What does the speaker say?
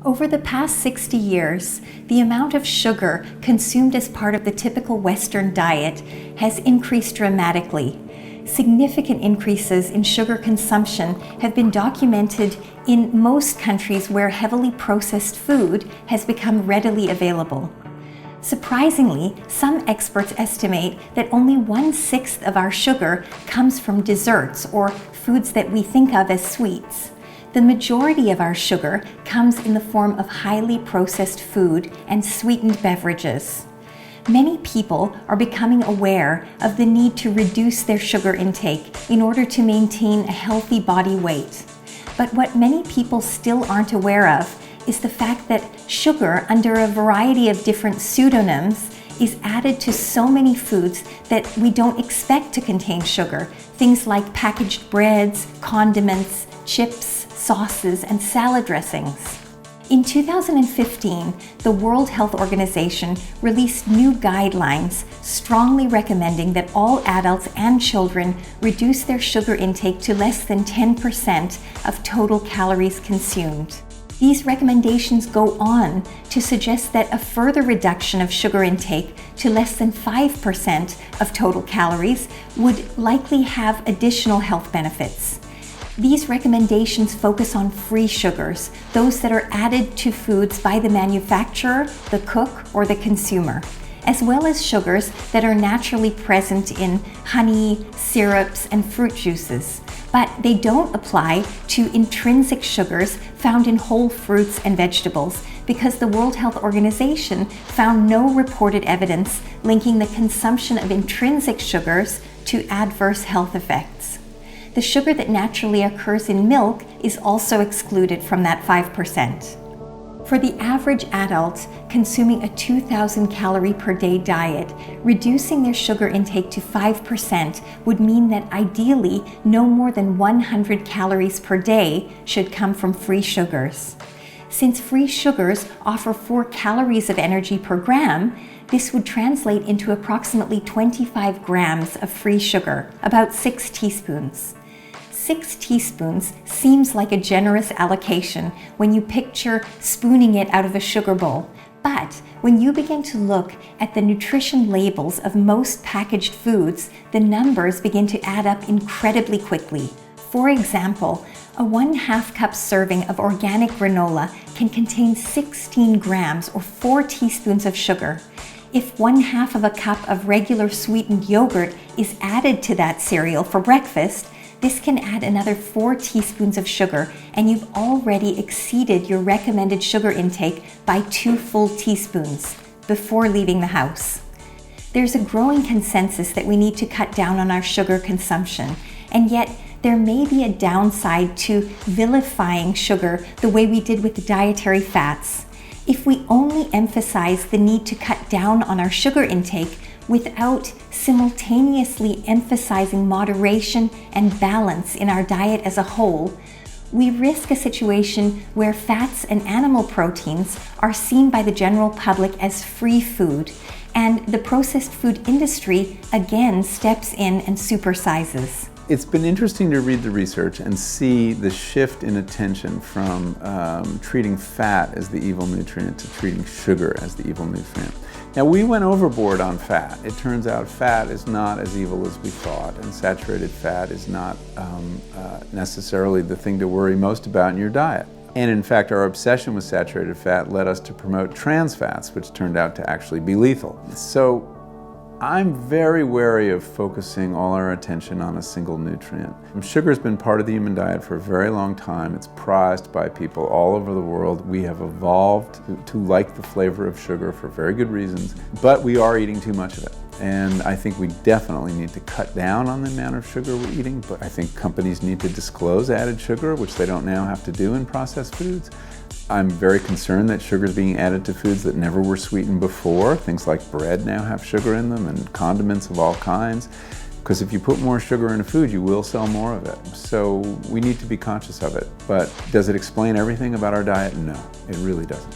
Over the past 60 years, the amount of sugar consumed as part of the typical Western diet has increased dramatically. Significant increases in sugar consumption have been documented in most countries where heavily processed food has become readily available. Surprisingly, some experts estimate that only 1/6 of our sugar comes from desserts or foods that we think of as sweets. The majority of our sugar comes in the form of highly processed food and sweetened beverages. Many people are becoming aware of the need to reduce their sugar intake in order to maintain a healthy body weight. But what many people still aren't aware of is the fact that sugar, under a variety of different pseudonyms, is added to so many foods that we don't expect to contain sugar. Things like packaged breads, condiments, chips, sauces, and salad dressings. In 2015, the World Health Organization released new guidelines strongly recommending that all adults and children reduce their sugar intake to less than 10% of total calories consumed. These recommendations go on to suggest that a further reduction of sugar intake to less than 5% of total calories would likely have additional health benefits. These recommendations focus on free sugars, those that are added to foods by the manufacturer, the cook, or the consumer, as well as sugars that are naturally present in honey, syrups, and fruit juices. But they don't apply to intrinsic sugars found in whole fruits and vegetables because the World Health Organization found no reported evidence linking the consumption of intrinsic sugars to adverse health effects. The sugar that naturally occurs in milk is also excluded from that 5%. For the average adult consuming a 2,000 calorie per day diet, reducing their sugar intake to 5% would mean that ideally no more than 100 calories per day should come from free sugars. Since free sugars offer 4 calories of energy per gram, this would translate into approximately 25 grams of free sugar, about 6 teaspoons. 6 teaspoons seems like a generous allocation when you picture spooning it out of a sugar bowl. But when you begin to look at the nutrition labels of most packaged foods, the numbers begin to add up incredibly quickly. For example, a 1/2 cup serving of organic granola can contain 16 grams or 4 teaspoons of sugar. If 1/2 of a cup of regular sweetened yogurt is added to that cereal for breakfast, this can add another 4 teaspoons of sugar, and you've already exceeded your recommended sugar intake by 2 full teaspoons before leaving the house. There's a growing consensus that we need to cut down on our sugar consumption, and yet there may be a downside to vilifying sugar the way we did with the dietary fats. If we only emphasize the need to cut down on our sugar intake without simultaneously emphasizing moderation and balance in our diet as a whole, we risk a situation where fats and animal proteins are seen by the general public as free food, and the processed food industry again steps in and supersizes. It's been interesting to read the research and see the shift in attention from treating fat as the evil nutrient to treating sugar as the evil nutrient. Now, we went overboard on fat. It turns out fat is not as evil as we thought, and saturated fat is not necessarily the thing to worry most about in your diet. And in fact, our obsession with saturated fat led us to promote trans fats, which turned out to actually be lethal. So I'm very wary of focusing all our attention on a single nutrient. Sugar's been part of the human diet for a very long time. It's prized by people all over the world. We have evolved to like the flavor of sugar for very good reasons, but we are eating too much of it. And I think we definitely need to cut down on the amount of sugar we're eating, but I think companies need to disclose added sugar, which they don't now have to do in processed foods. I'm very concerned that sugar is being added to foods that never were sweetened before. Things like bread now have sugar in them, and condiments of all kinds. Because if you put more sugar in a food, you will sell more of it. So we need to be conscious of it. But does it explain everything about our diet? No, it really doesn't.